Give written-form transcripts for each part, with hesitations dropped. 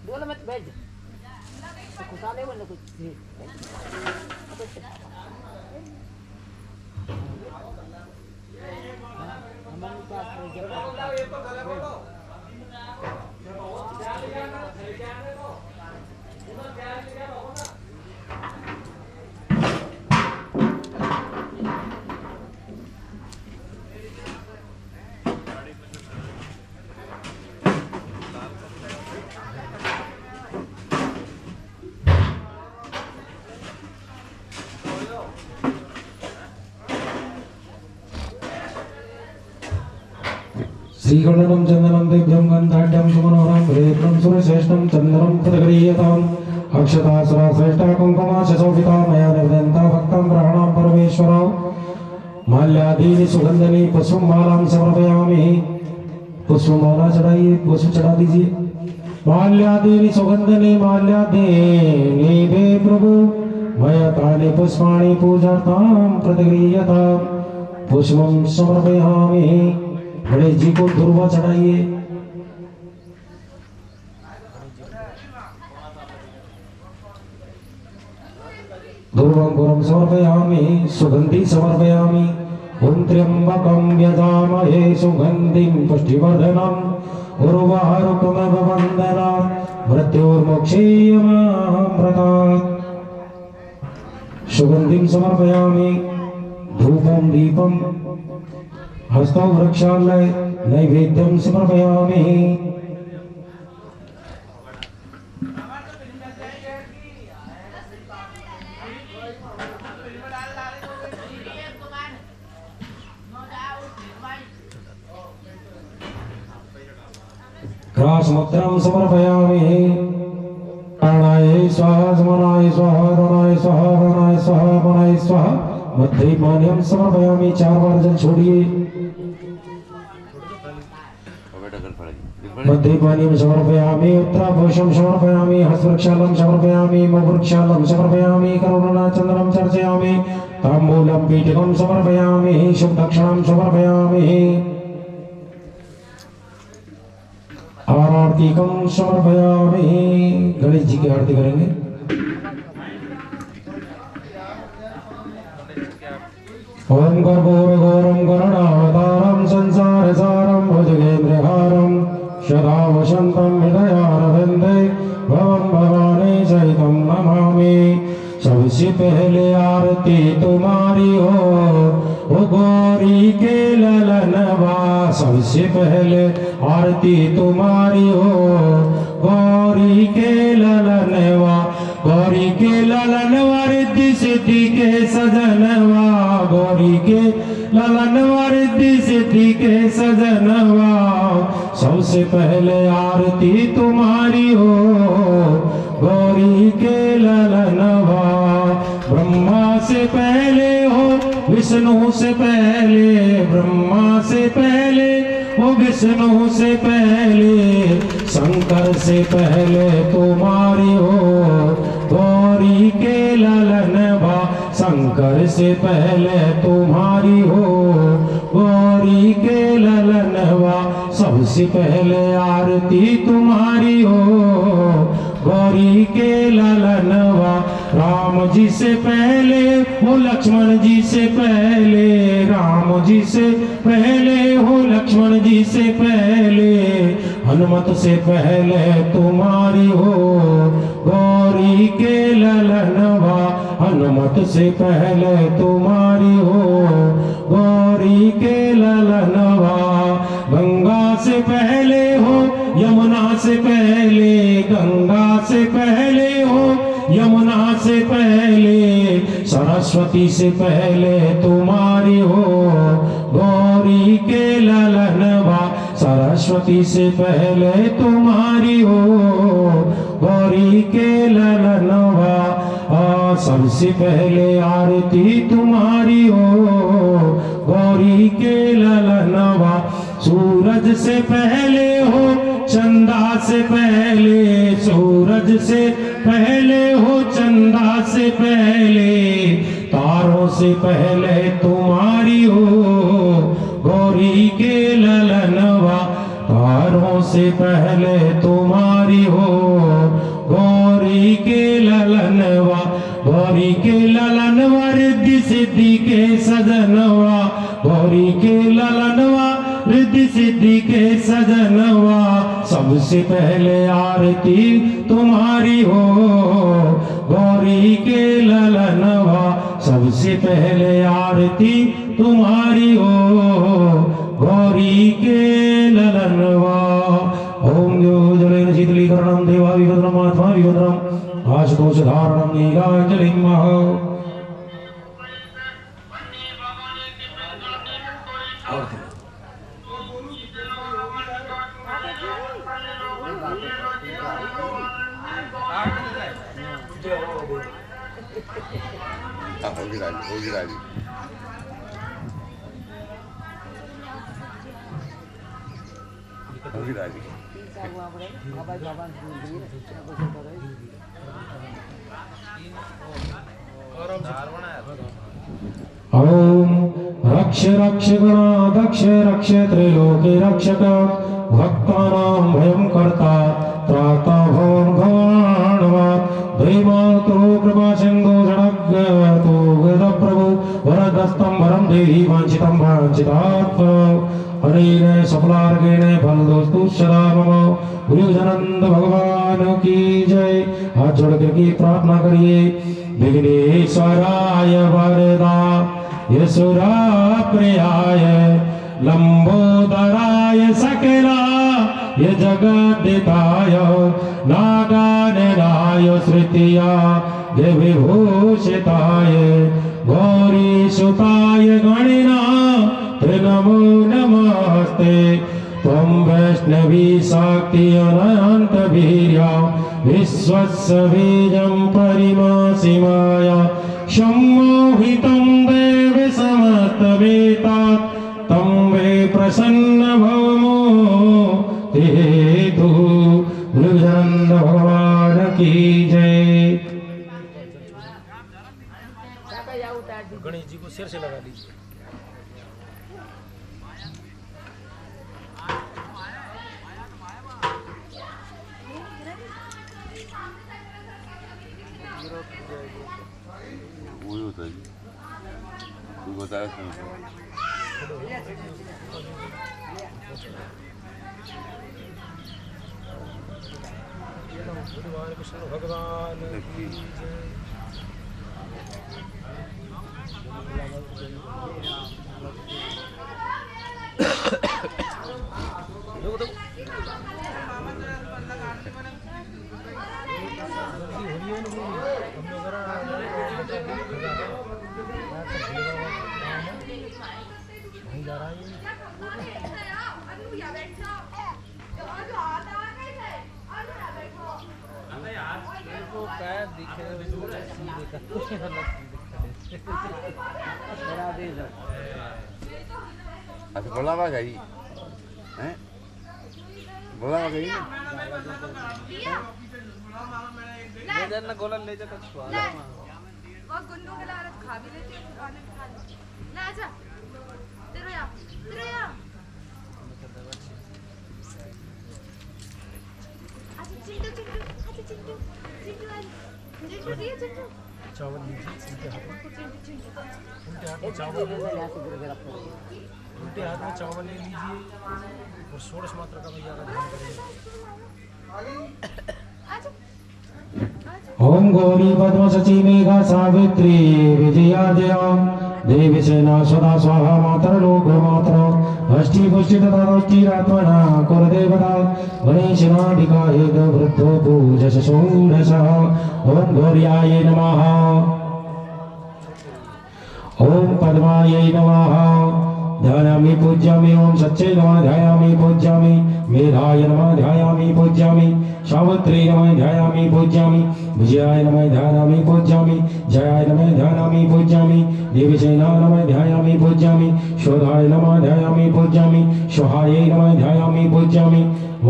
बोलो मत बैठ कुछ आने वाला कुछ हमारे पास श्रीगणनं चंदनं दिव्यं गन्धाढ्यं सुमनोहरं प्रेतं सुरश्रेष्ठं चन्दनं पदगरीयताम् अक्षतासुरा श्रेष्ठा कुङ्कुमाशोभिता मया निवेदिता भक्तं ग्रहणां परमेश्वर माल्यादीनि सुगन्धनि पुष्पमालां समर्पयामि। पुष्पमाला चढ़ाइए, पुष्प चढ़ा दीजिए। माल्यादीनि सुगन्धनि माल्यादीनि वे प्रभु मया तानि पुष्पाणि पूजार्थं प्रतिगृह्यताम् पुष्पं समर्पयामि। गणेश जी को दुर्वा चढ़ाइए। दुर्वां गुरं समर्पयामि, सुगंधि समर्पयामि। ओम त्र्यंबकं यजामहे सुगंधिं पुष्टिवर्धनम् उर्वारुकमिव बन्धनात् मृत्योर्मोक्षीयमामृतात्। सुगंधिं समर्पयामि। धूपं दीपं हस्तो वृक्षालय नैवेद्यं समर्पयामि। ग्रासमुद्रं समर्पयामि। प्राणाय स्वाहा, समनाय स्वाहा, दानाय स्वाहा, वानाय स्वाहा, वनाय स्वाहा। मध्य पानीयं समर्पयामि। 4 बार जल छोड़िए। मध्य पानीयं समर्पयामि। उत्तराभूषं समर्पयामि। हस्तवृक्षालं समर्पयामि। मुखवृक्षालं समर्पयामि। करुणाचन्द्रं चर्चयामि। ताम्बूलं पीठिकं समर्पयामि। शुभदक्षिणां समर्पयामि। आरतीकं समर्पयामि। गणेश जी की आरती करेंगे। ओम कर्पूरगौरं करुणावतारं संसारसारं भुजगेन्द्रहारं सदा वसन्तं हृदयारविन्दे भवं भवानी सहितं नमामि। सबसे पहले आरती तुम्हारी हो गौरी के ललनवा। सबसे पहले आरती तुम्हारी हो गौरी के ललनवा। गौरी के ललनवा रिद्धि सिद्धि के सजनवा। गौरी के ललनवा रिद्धि सिद्धि के सजनवा। सबसे पहले आरती तुम्हारी हो गौरी के ललनवा। से पहले हो, विष्णु से पहले, ब्रह्मा से पहले हो, विष्णु से पहले, शंकर से पहले तुम्हारी हो, गौरी के ललन बा। शंकर से पहले तुम्हारी हो, गौरी के ललन बा। सबसे पहले आरती तुम्हारी हो, गौरी के ललन बा। राम जी से पहले हो, लक्ष्मण जी से पहले, राम जी से पहले हो, लक्ष्मण जी से पहले, हनुमत से पहले तुम्हारी हो, गौरी के ललन बा। हनुमत से पहले तुम्हारी हो, गौरी के ललन बा। गंगा से पहले हो, यमुना से पहले, गंगा से पहले हो, यमुना से पहले, सरस्वती से पहले तुम्हारी हो, गौरी के ललन बा। सरस्वती से पहले तुम्हारी हो, गौरी के ललन बा। सबसे पहले आरती तुम्हारी हो, गौरी के ललन बा। सूरज से पहले हो, चंदा से पहले, सूरज से पहले हो, चंदा से पहले, तारों से पहले तुम्हारी हो, गौरी के ललन बा। तारों से पहले तुम्हारी हो, गौरी के ललन बा। गौरी के ललनवा, रिद्धि सिद्धि के सजनवा, गौरी के ललनवा, रिद्धि सिद्धि के सजनवा। सबसे पहले आरती तुम्हारी हो, गौरी के ललनवा। सबसे पहले आरती तुम्हारी हो, गौरी के ललनवा। ओम देव जलेन शीतलीकरणं देवा विभद्रम आत्मा विभद्रम आशुतोष धारणं नीलांजलिं महो। होगी राजी ओम रक्ष रक्ष गणाध्यक्ष रक्ष त्रैलोक्य रक्षक भक्तानां भयं कर्ता त्राता भवन भवान्वात् दैवातो कृपा सिन्धु जडग्गतो गद प्रभु वरदस्तं वरं देहि वाञ्छितं वाञ्छितात् हरेण सफलार्गेण फलदोस्तु सदा मम। गुरुजनंद भगवान की जय। हाथ जोड़ करके प्रार्थना करिए। विघ्नेश्वराय वरदा यशुरा प्रियाय लंबोदराय सकला ये जगद्दिताय नागाननाय श्रुतिया ये विभूषिताय गौरीसुताय गणिना नमो नमस्ते। त्वं वैष्णवी शक्ति अनंत वीर्या विश्वस्य बीजं परिमासि माया सम्मोहितं देव समस्तवेतात् तं वे प्रसन्न भवमो तेतु। गुरुजनंद भगवान की जय। गणेश जी को सिर से लगा लीजिए। वही होता है कोई बताया कृष्ण भगवान की जय। मेरा आदेश है। अच्छा बोलावा गई हैं बोलावा गई ना ले जा ना गोला ले जा तो स्वाद है। वो गुन्नू के लारे खा भी लेती है खाने में खा ले। ले आजा तेरे यहाँ अच्छा चिंटू चिंटू अच्छा चिंटू चिंटू आ चिंटू दिया चिंटू चावल लीजिए उल्टे हाथ में चिंटू चिंटू उल्टे हाथ में एक चावल ले ले ऐसे गिर गिर अपने उल्टे हाथ में चावल ले लीजिए और 16 मात्रा का भैया का ध्यान करिए। आजा ओम गौरी पद्म सची मेघा सावित्री विजया जया देवी सेना सदा स्वाहा मातर लोक मातर अष्टि पुष्टि तथा रुचिरात्मना कुलदेवता गणेशनाधिकाय वृद्धो पूजस षोडशः ओम गौर्याय नमः ओम पद्मायै नमः ध्यायामि पूज्यामि ओम सच्चे नमः ध्यायामि पूज्यामि मेधाय नमः ध्यायामि पूज्यामि सावित्री नमः ध्यायामि पूज्यामि विजयाय नमः ध्यायामि पूज्यामि जयाय नमः ध्यायामि पूज्यामि देवीसेना नमः ध्यायामि पूज्यामि शोधाय नमः ध्यायामि पूज्यामि शोहायै नमः ध्यायामि पूज्यामि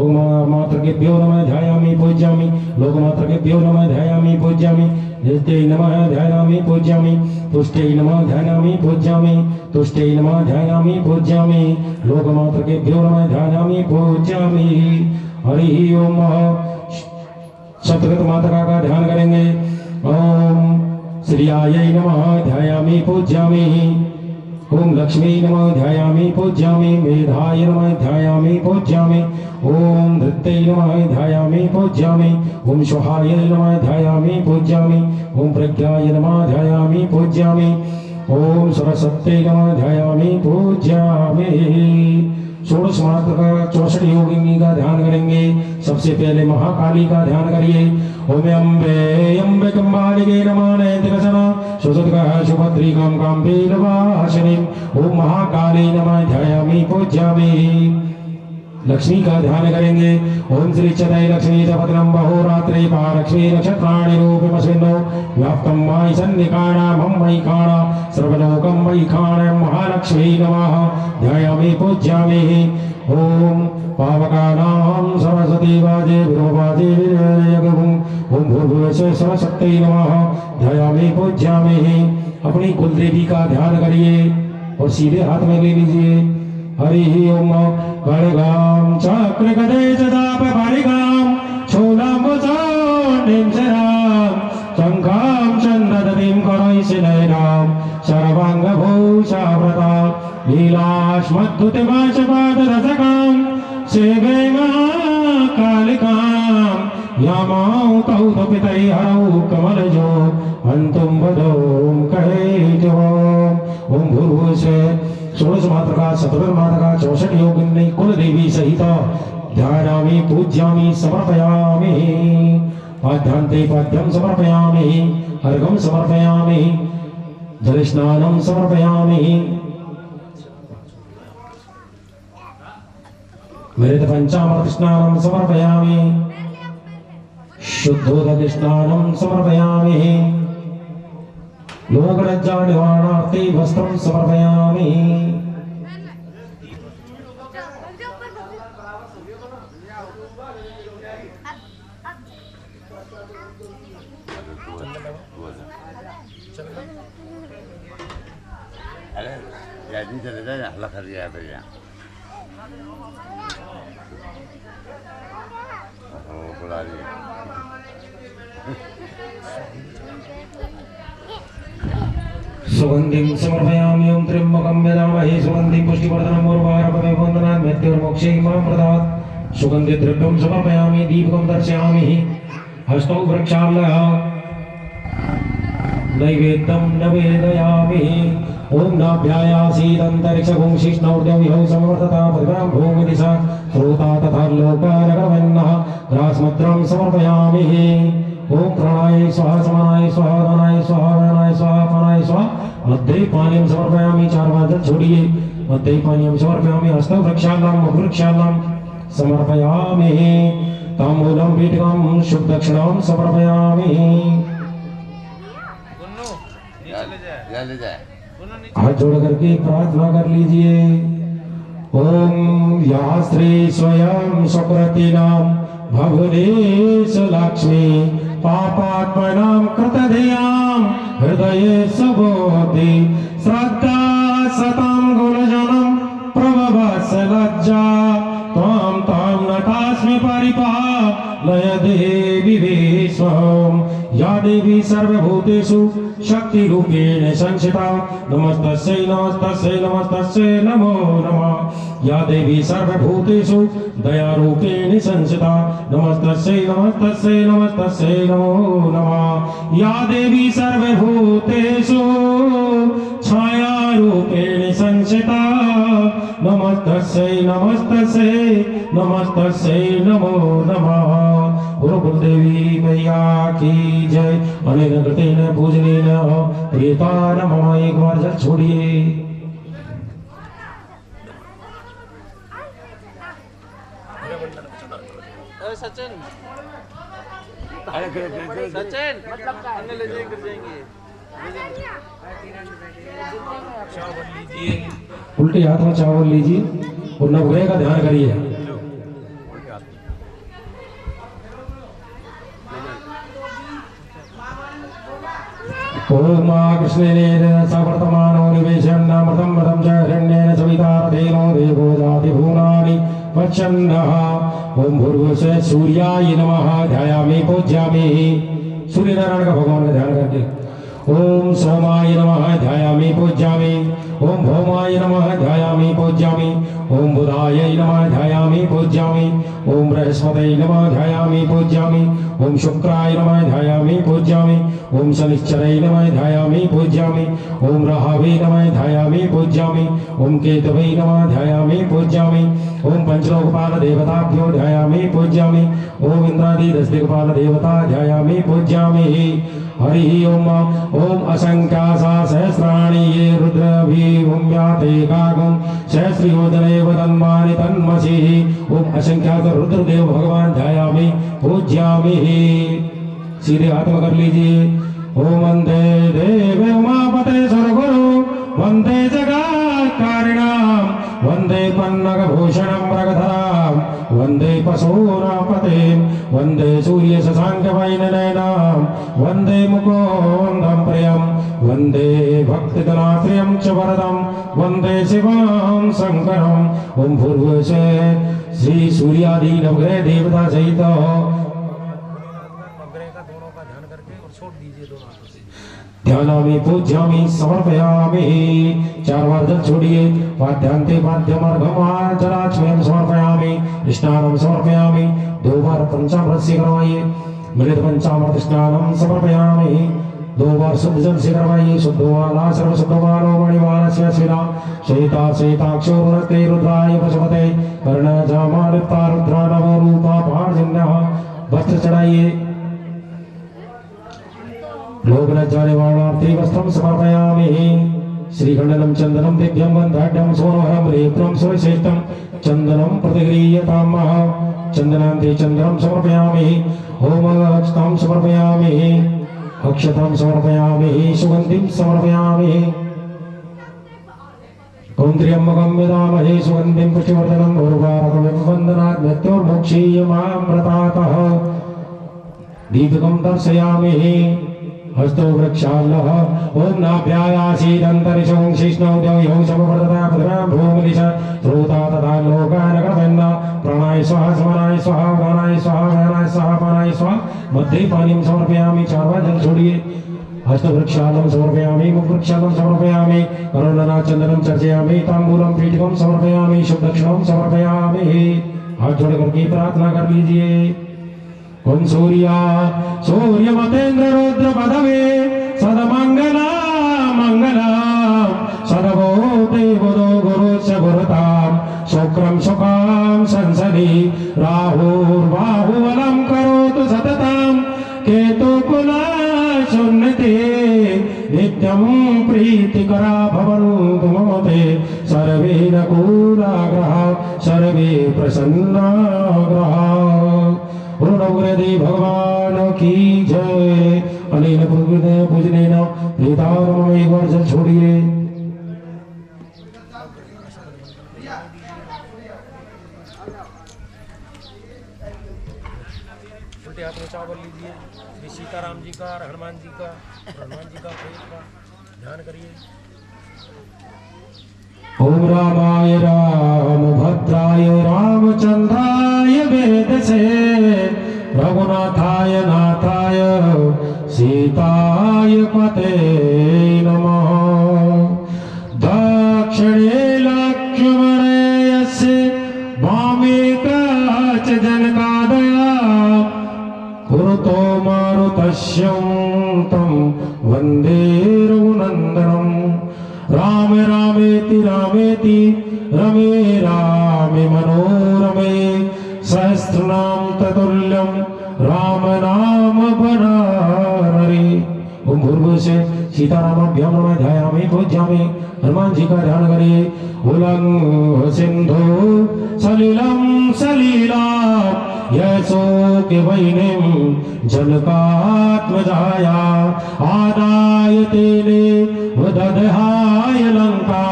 ओम मातृकेभ्यो नमः ध्यायामि पूज्यामि लोकमातृकेभ्यो नमः ध्यायामि पूज्यामि नित्यै नमः ध्यायामि पूज्यामि तुष्टै नमः ध्यायामि पूज्यामि तुष्टै नमः ध्यायामि पूज्यामि लोकमातृकेभ्यो नमः ध्यायामि पूज्यामि। हरि ओम सतगत मातृका का ध्यान करेंगे। ओम श्रीयायै नमः ध्यायामि पूज्यामि ओम लक्ष्मी नमः ध्यायामि पूज्यामि मेधाय नमः ध्यायामि पूज्यामि ओम धृत्यै नमः ध्यायामि पूज्यामि ओम शुहाय नमः ध्यायामि पूज्यामि ओम प्रज्ञाय नमः ध्यायामि पूज्यामि ओम सरस्वत्यै नमः ध्यायामि पूज्यामि। 16 मातृका 64 योगिनी का ध्यान करेंगे। सबसे पहले महाकाली का ध्यान करिए। ओम अम्बे अम्बे कम्बालिके नमः नैतिकसना सुसुतकः सुभद्रिकां काम्भीरवासिनीं ओम महाकाली नमः ध्यायामि पूज्यामि। लक्ष्मी का ध्यान करेंगे। ओम श्री चतय लक्ष्मी चपत्रम बहुरात्रि पालक्ष्मी नक्षत्राणि रूपमसिन्नो व्याप्तं मायि सन्निकाणां मयि काणा सर्वलोकं मयि काणं महालक्ष्मी नमः ध्यायामि पूज्यामि। ओम पावकानां सरस्वती वाजे विरोवाजे विजयगुं ओम भूर्भुवस्सुः सरस्वत्यै नमः ध्यायामि पूज्यामि। अपनी कुलदेवी का ध्यान करिए और सीधे हाथ में ले लीजिए। हरि ओम खड्गां चक्रगदे चदाप परिगां शूलाम्बुजां शरां शङ्खां चन्द्रदतिं करैशिलैरां सर्वाङ्गभूषाव्रतां लीलाश्मद्भुतिमाशपादरसकां सेवे कालिकां यामां तौ तपितै हरौ कमलजो हन्तुं वदों कैजो। ओम भूर्भुवस्सुः 16 मातृका 17 मातृका 64 योगिनी कुल देवी सहित ध्यायामि पूज्यामि समर्पयामि। पाद्यांते पाद्यं समर्पयामि अर्घं समर्पयामि जलस्नानं समर्पयामि मृत पंचामृत स्नानं समर्पयामि शुद्धोदक स्नानं समर्पयामि लोकलज्जा निवारणार्थे वस्त्रं समर्पयामि। अरे यादी चले जाए हल्ला कर दिया भैया बुला लिया सुगंधिं समर्पयामि ओम त्र्यंबकं यजामहे सुगंधिं पुष्टिवर्धनम् उर्वारुकमेव वन्दनात् मृत्युर्मोक्षे मां प्रदात् सुगन्धिद्रव्यं समर्पयामि दीपकं दर्शयामि हस्तौ वृक्षालयः नैवेद्यं निवेदयामि ओम नाभ्यायासीदन्तरिक्षगुं शिष्णौर्जविहौ समवर्तता प्रतिपरं भूमिदिशा श्रोता तथा लोकानगरवन्नः ग्रासमुद्रां समर्पयामि। ओम प्राणाय स्वाहा समानाय स्वाहा दानाय स्वाहा दानाय स्वाहा पानाय स्वाहा मध्ये पानीं समर्पयामि। 4 बार जल छोड़िए। मध्ये पानीं समर्पयामि हस्तौ वृक्षालां समर्पयामि ताम्बूलं पीठिकां शुभदक्षिणां समर्पयामि। ले जाए। हाथ जोड़ करके प्रार्थना कर लीजिए। ओम या श्री स्वयं सुकृतिनाम भगवदेश लक्ष्मी पापात्मनां कृतधियां हृदये सबोधि श्रद्धा सतां गुणजनं प्रभवस लज्जा त्वां तां नतास्मि परिपालय देवी विश्वं या देवी सर्वभूतेषु शक्तिरूपेण संस्थिता नमस्तस्यै नमस्तस्यै नमस्तस्यै नमो नमः। या देवी सर्वभूतेषु दयारूपेण संस्थिता नमस्तस्यै नमस्तस्यै नमस्तस्यै नमो नमः। या देवी सर्वभूतेषु छायारूपेण संस्थिता नमस्तस्यै नमस्तस्यै नमस्तस्यै नमो नमः। गुरु कुलदेवी मैया की जय। अनेन कृतेन पूजनेन प्रीता नमः। एक बार जल छोड़िए। सचिन अरे सचिन मतलब क्या है? अन्य ले जाएंगे कर जाएंगे। उल्टे हाथ में चावल लीजिए और नवग्रह का ध्यान करिए। ओम कृष्णेन सवर्तमानो निवेशन्नामृतं मदं च हिरण्येन सवितार्थेनो देवो जाति भूनानि वच्छन्नः। ओम भूर्भुवस्सुः सूर्याय नमः ध्यायामि पूज्यामि। सूर्यनारायण का भगवान का ध्यान करके। ओम सोमाय नमः ध्यायामि पूज्यामि। ओम भौमाय नमः ध्यायामि पूज्यामि। ओम बुधाय नमः ध्यायामि पूज्यामि। ओम बृहस्पतये नमः ध्यायामि पूज्यामि। ओम शुक्राय नमः ध्यायामि पूज्यामि। ओम शनिश्चराय नमः ध्यायामि पूज्यामि। ओम राहवे नमः ध्यायामि पूज्यामि। ओम केतवे नमः ध्यायामि पूज्यामि। ओम पंचलोकपाल देवताभ्यो ध्यायामि पूज्यामि। ओम इंद्रादि दशदिक्पाल देवता ध्यायामि पूज्यामि। हरि ओम। ओम असंख्या सहस्राणि ये रुद्रभिभूम्याते कागं सहस्रयोजने वदन्मानि तन्मसि। ओम असंख्यात रुद्रदेव भगवान ध्यायामि पूज्यामि। सीधे हाथ में कर लीजिए। ओम वंदे देव उमापते सर्वगुरु वंदे जगत्कारिणां वंदे पन्नगभूषणं मृगधरां वंदे पशूनापते वंदे सूर्य शशांक वैननयनां वंदे मुकुन्दं प्रियं वंदे भक्तिजनाश्रयं च वरदं वंदे शिवं शंकरं। ओम भूर्भुवस्सुः श्री सूर्यादि नवग्रह देवता सहित ध्यानामि पूज्यामि समर्पयामि। 4 बार जल छोड़िए। वाद्यांते वाद्यमार्गमार्जनाचमयं समर्पयामि। स्नानं समर्पयामि। 2 बार पंचामृत से करवाइए। मिलित पंचामृत स्नानं समर्पयामि। 2 बार शुद्ध जल से करवाइए। शुद्धवाला सर्वशुद्धवालो मणिवालस्य शिला श्वेता श्वेताक्षोरुणते रुद्राय पशुपते कर्णजामालिप्ता रुद्रा नवो रूपा पार्जन्यः। वस्त्र चढ़ाइए। लोक जाने वाणार्थी वस्त्रं समर्पयामि। श्रीखंडनं चंदनं दिव्यं गन्धाढ्यं सोनहरं रेत्रं सुविशिष्टं चंदनं प्रतिगृह्यतामः। चंदनान्ते चंदनं समर्पयामि। होमक्षतां समर्पयामि। अक्षतां समर्पयामि। सुगन्धिं समर्पयामि। ओम त्र्यंबकं यजामहे सुगन्धिं पुष्टिवर्धनं उर्वारुकमिव वन्दनात् मृत्योर्मुक्षीयमामृतातः। दीपकं दर्शयामि। हस्तो वृक्षालः। ओम नाभ्यायासीदन्तरिक्षं शिष्णौ द्यौः समवर्तता पृथिव्यां भूमिदिश श्रोता तथा लोकानगतन्न प्राणाय स्वाहा समानाय स्वाहा उदानाय स्वाहा व्यानाय स्वाहा पानाय स्वाहा। मध्ये पानीं समर्पयामि। 4 बार जल छोड़िए। हस्तवृक्षालं समर्पयामि। मुखवृक्षालं समर्पयामि। करोलना चंदनं चर्चयामि। तांबूलं पीठिकं समर्पयामि। शुभदक्षिणं समर्पयामि। हाथ जोड़ करके प्रार्थना कर लीजिए। ओम सूर्यमतेन्द्र रुद्र पदवे सदमंगला मंगला सदभूते बुधो गुरुस्य गुरुतां शुक्रं शुकां संसदि राहुर्बाहुबलं करोतु सततं केतुकुलशून्यते नित्यं प्रीतिकरा भवन्तु मम ते सर्वे नकुलाग्रहा सर्वे प्रसन्नाग्रहा। नवग्रह भगवान की जय। न पूजने न प्रीतारम एक बार जल छोड़िए। उल्टे हाथ में चावल लीजिए। श्री सीताराम जी का, हनुमान जी का, हनुमान जी का प्रेत का ध्यान करिए। ओम रामाय रामभद्राय रामचंद्राय वेदसे रघुनाथाय नाथाय सीताय पते नमः। दक्षिणे लक्ष्मणे यस्य वामे च जनकादया पुरतो मारुतस्यं तं वन्दे रघुनन्दनम्। राम रामेति रामेति रमे रामे मनोरमे सहस्रनाम ततुल्यं राम नाम वरानने। ओम भूर्भुवः सीतारामाभ्यां नमः। ध्यायामि पूज्यामि। हनुमान जी का ध्यान करिए। उल्लंघ सिंधु सलिलं सलीला यशोकवह्निं जनकात्मजाया आदाय तेने वददहाय लंका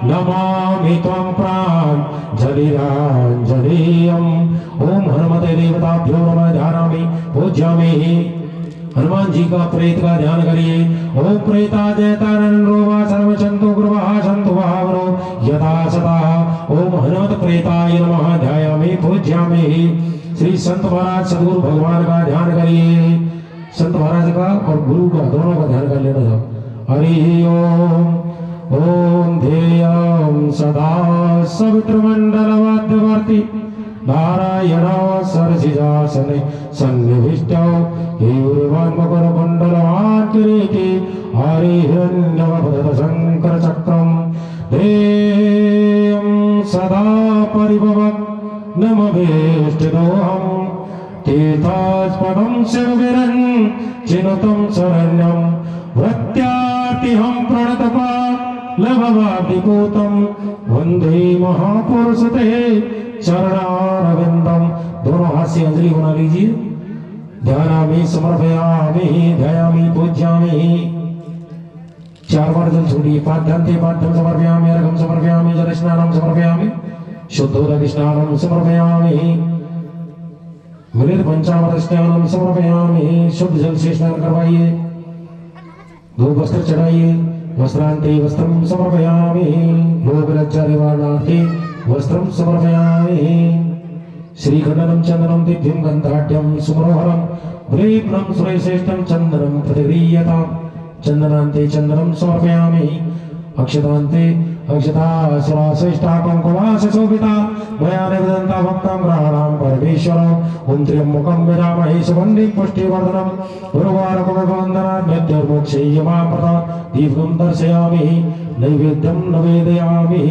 नमामि त्वं प्राञ्जलिराञ्जनेयम्। ओम हनुमते देवताभ्यो नमः। ध्यायामि पूज्यामि। हनुमान जी का प्रेत का ध्यान करिए। ओम प्रेताजयतानरो सर्वचंतु गुरुवाः सन्तु भावनो यथा सदा। ओम हनुमत प्रेताय नमः। ध्यायामि पूज्यामि। श्री संत महाराज सदगुरु भगवान का ध्यान करिए। संत महाराज का और गुरु का दोनों का ध्यान कर लेना था। हरि ओम। ओम ध्येयं सदा सवितृमण्डलमध्यवर्ती नारायण सरसिजासने सन्निविष्टौ हिरण्मकरकुण्डलवान् किरीटी हरिहिरण्यवदत शङ्करचक्रं ध्येयं सदा परिभवग्नमभीष्टदोहं तीर्थास्पदं शिवविरञ्चिनुतं शरण्यं भृत्यार्तिहं प्रणतपालभवाब्धिपूतं वन्दे महापुरुषते चरणारविंदम। दोनों हाथ से अंजलि बना लीजिए। ध्यानामि समर्पयामि ध्यायामि पूज्यामि। 4 बार जल छोड़िए। पाद्यन्ते पाद्यं समर्पयामि अर्घं समर्पयामि जलस्नानं समर्पयामि शुद्धोदक स्नानं समर्पयामि मिलित पंचामृत स्नानं समर्पयामि। शुद्ध जल से स्नान करवाइए। 2 वस्त्र चढ़ाइए। वस्त्रांते वस्त्रं समर्पयामि लोकलज्जा निवारणार्थे वस्त्रं समर्पयामि। श्रीखण्डनं चन्दनं दिव्यं गन्धाढ्यं सुमनोहरं व्रीप्नं श्रेष्ठं चन्दनं प्रतिगृह्यतां। चन्दनान्ते चन्दनं समर्पयामि। अक्षतान्ते अक्षता श्रेष्ठा कुङ्कुमाशोभिता मया निवेदिता भक्तां ग्रहाणां परमेश्वरम्। ॐ त्र्यम्बकं यजामहे सुगन्धिं पुष्टिवर्धनम् उर्वारुकमन्दनान्यद्यर्मोक्षय्यमामृता दीर्घं दर्शयामि नैवेद्यं निवेदयामि।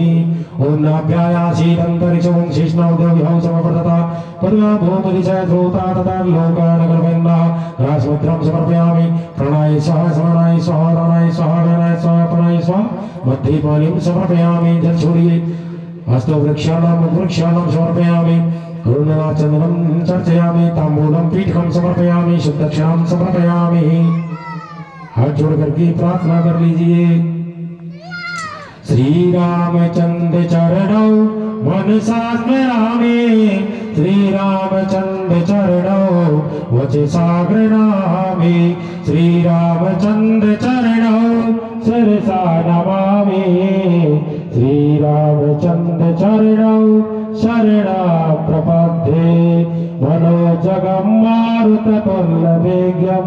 ॐ नाभ्यायासीदन्तरिक्षं शेषनावदेव्यं समवर्तता परिवा भूमिरिचय धूता तथा लोकानगरवेन्ना रासमुद्रं समर्पयामि। प्रणाय स्वाहा समानाय स्वाहा दानाय स्वाहा व्यानाय स्वाहा पनाय स्वाहा मध्ये पानीं समर्पयामि। जल छोड़िए। हस्तो वृक्षाणां समर्पयामि। करुणनाचन्दनं चर्चयामि। ताम्बूलं पीठकं समर्पयामि। शुद्धक्षां समर्पयामि। हाथ जोड़ करके प्रार्थना कर लीजिए। श्री रामचंद्र चरणौ मनसा स्मरामि श्री रामचंद्र चरणौ वचसा गृह्णामि श्री रामचंद्र चरणौ शिरसा नमामि श्री रामचंद्र चरणौ शरणं प्रपद्ये मनोजगं मारुततुल्यवेगं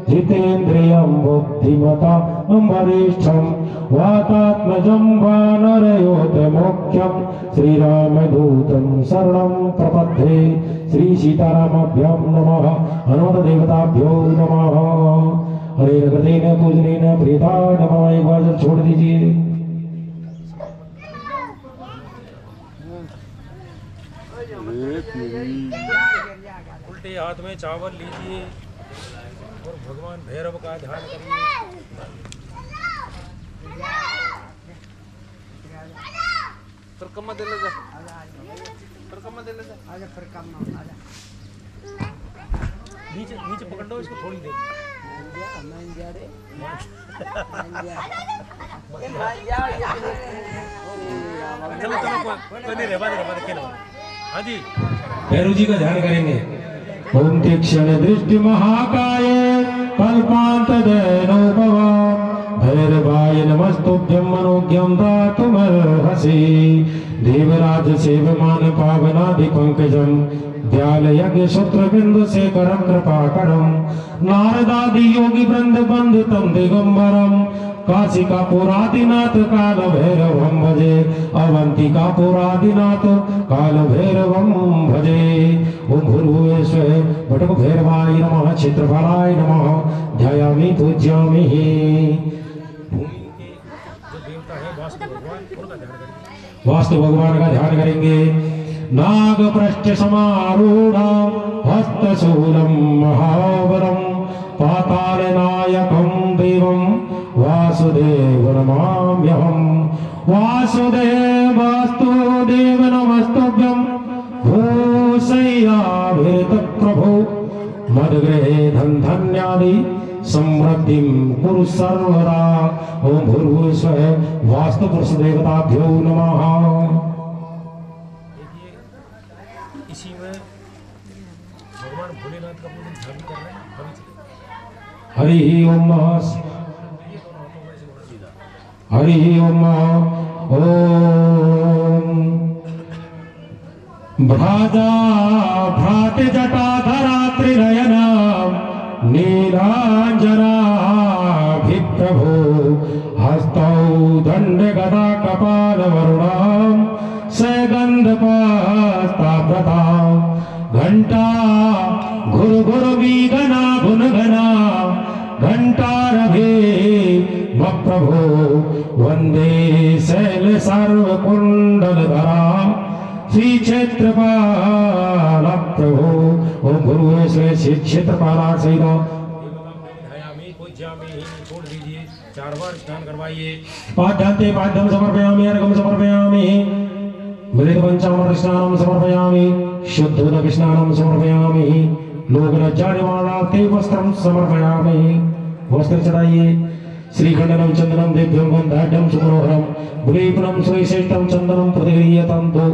जितेन्द्रियं बुद्धिमतां वरिष्ठं वातात्मजं वानरयोधमुख्यं श्रीरामदूतं शरणं प्रपद्ये। श्री सीतारामाभ्यां नमः। हनुमत देवताभ्यो नमः। हरे कृतेन पूजनेन प्रीता नमः। एक बार जल छोड़ दीजिए। उल्टे हाथ में चावल लीजिए और भगवान भैरव का ध्यान करिए। परकम्मा दे ले जा, परकम्मा दे ले जा। आजा परकम्मा आजा। नीचे नीचे पकड़ लो इसको थोड़ी देर। चलो चलो कोई नहीं रहवा दे खेलो। हाँ जी भैरव जी का ध्यान करेंगे। ओम तीक्ष्ण दृष्टि महाकाय कल्पांत दयनोपव भैरवाय नमस्तुभ्यं मनोज्ञं दातुमर्हसि देवराज सेवमान पावनादि पंकजं दयाल यज्ञ सूत्र बिंदु शेखरं कृपाकरं नारदादि योगी वृंद वंदितं दिगंबरं काशिकापुरादिनाथ काल भैरवं भजे अवंतिकापुरादिनाथ काल भैरवं भजे ओम भूर्भुवः स्वः बटक भैरवाय नमः क्षेत्रफलाय नमः ध्यायामि पूज्यामि। भूमि के जो देवता है वास्तु भगवान उनका ध्यान करेंगे। वास्तु भगवान का ध्यान करेंगे। नागपृष्ठ समारूढ़ हस्तशूलं महाबलं पातालनायकं देवं वासुदेवनमाम्यहं वासुदेवास्तु देव नमस्तुभ्यं भूषय्याभिरतप्रभो मद्गृहे धन्यादि समृद्धिं कुरु सर्वदा। ओम भूर्भुवः स्वः वास्तु पुरुष देवताभ्यो नमः। देखिए इसी में भगवान भोलेनाथ का पूजन ध्यान कर रहे हैं। अभी चलिए हरि ओम हरि ओम ओम भ्राजा भ्रात जटाधरा त्रिनयना नीलांजनाभिप्रभो हस्तौ दंड गदा कपाल वरुणां सगंधपास्ताव्रता घंटा घुर घुर वीगना गुणगना घंटारभे प्रभो वंदे शैल सर्वकुंडलधरा श्री क्षेत्रपाल प्रभो ओम गुरुवे श्री क्षेत्रपाला सहित ध्यायामि पूज्यामि छोड़ दीजिए। 4 बार स्नान करवाइए। पाद्यन्ते पाद्यं समर्पयामि अर्घं समर्पयामि मृत पंचामृत स्नानं समर्पयामि शुद्धोदक स्नानं समर्पयामि लोकलज्जानिवारणार्थे वस्त्रं समर्पयामि। वस्त्र चढ़ाइए। श्रीखंडनं चंदनं देभ्यो गन्धाढ्यं सुमनोहरं गुलीपनं श्रीश्रेष्ठं चंदनं प्रतिगृह्यतां दो।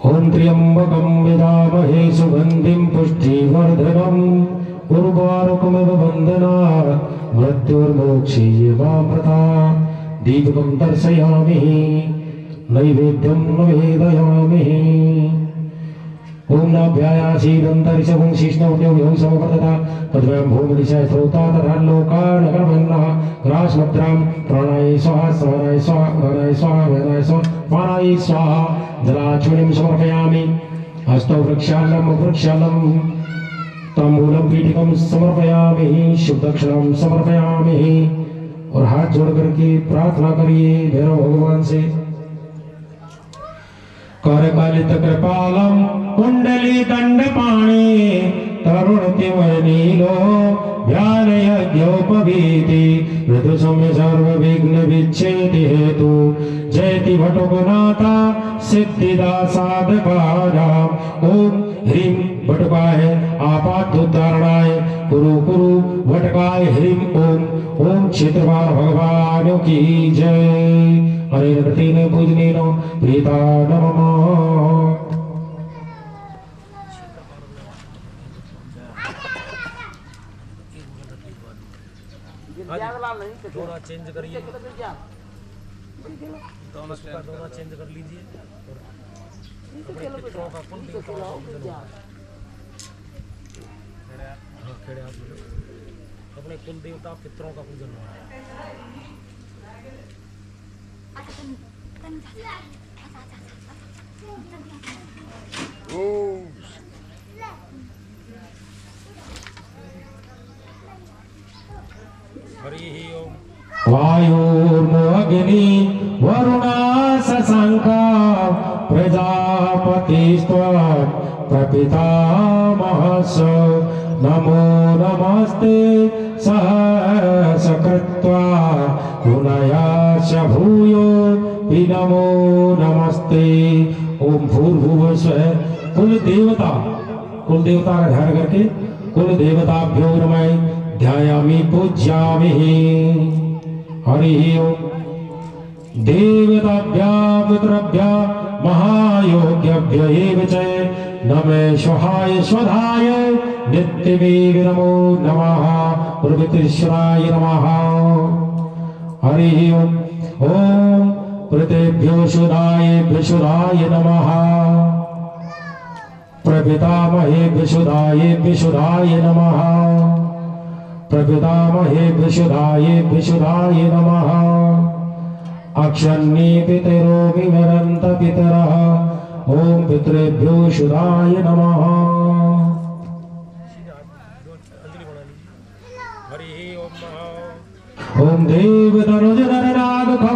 ओम त्र्यंबकं यजामहे सुगंधिं पुष्टिवर्धनम् उर्वारुकमिव बन्धनात् मृत्युर्मोक्षीयमामृतात् दीपकं दर्शयामि नैवेद्यं निवेदयामि। ओम नाभ्यायासीदन्तरिक्षं शिष्णौद्योगं समवर्तता पद्मं भूमिदिशा श्रोता तथा लोकानगरमन्नः ग्रासमुद्रां प्राणाय स्वाहा स्वाहाय स्वाहा प्राणाय स्वाहा वेदाय स्वाहा पानाय स्वाहा जलाचूर्णं समर्पयामि। हस्तौ वृक्षालं ताम्बूलं पीठिकं समर्पयामि शुभदक्षिणां समर्पयामि। और हाथ जोड़ करके प्रार्थना करिए भैरव भगवान से। करकालित कृपालं कुंडली दंडपाणि तरुणतिमय नीलो ध्यानयज्ञोपवीति ऋतु सौम्य सर्वविघ्न विच्छेदि हेतु जयति भटुकनाथा सिद्धिदा साधकानाम् ओम ह्रीं भटुकाय आपातोद्धारणाय कुरु कुरु भटकाय ह्रीं ओम ओम क्षेत्रपाल भगवान की जय। हरे नृतेन पूजनेन प्रीता नमः। दोना चेंज करिए। दोना चेंज कर लीजिए और अपने पितरों का कुल देवताओं का पूजन होगा। हाँ खेड़े हाथ में अपने कुल देवता पितरों का पूजन होगा। ओम हरि ओम वायुर्मोऽग्नि वरुणा शशाङ्का प्रजापतिस्त्वा प्रपितामहस्य नमो नमस्ते सहसकृत्वा पुनयाच भूयो नमो नमस्ते। ओम भूर्भुवः स्वः कुल देवता का ध्यान करके कुल देवताभ्यो नमः ध्यायामि पूज्यामि। हरि ओम। देवताभ्या पितृभ्या महायोग्यभ्य एव च नमः स्वाहाय स्वधाय नित्यमेव नमो नमः प्रभृतिश्वराय नमः। हरि ओम। ओम प्रतेभ्यो सुधाय विशुधाय नमः प्रपितामहे विशुधाय विशुधाय नमः प्रपितामहे विशुधाय विशुधाय नमः। अक्षन्ये पितरो विमरन्त पितरः ओम पितृभ्यो शुद्धाय नमः। हरि ओम। ओम देव तनुज नर नाग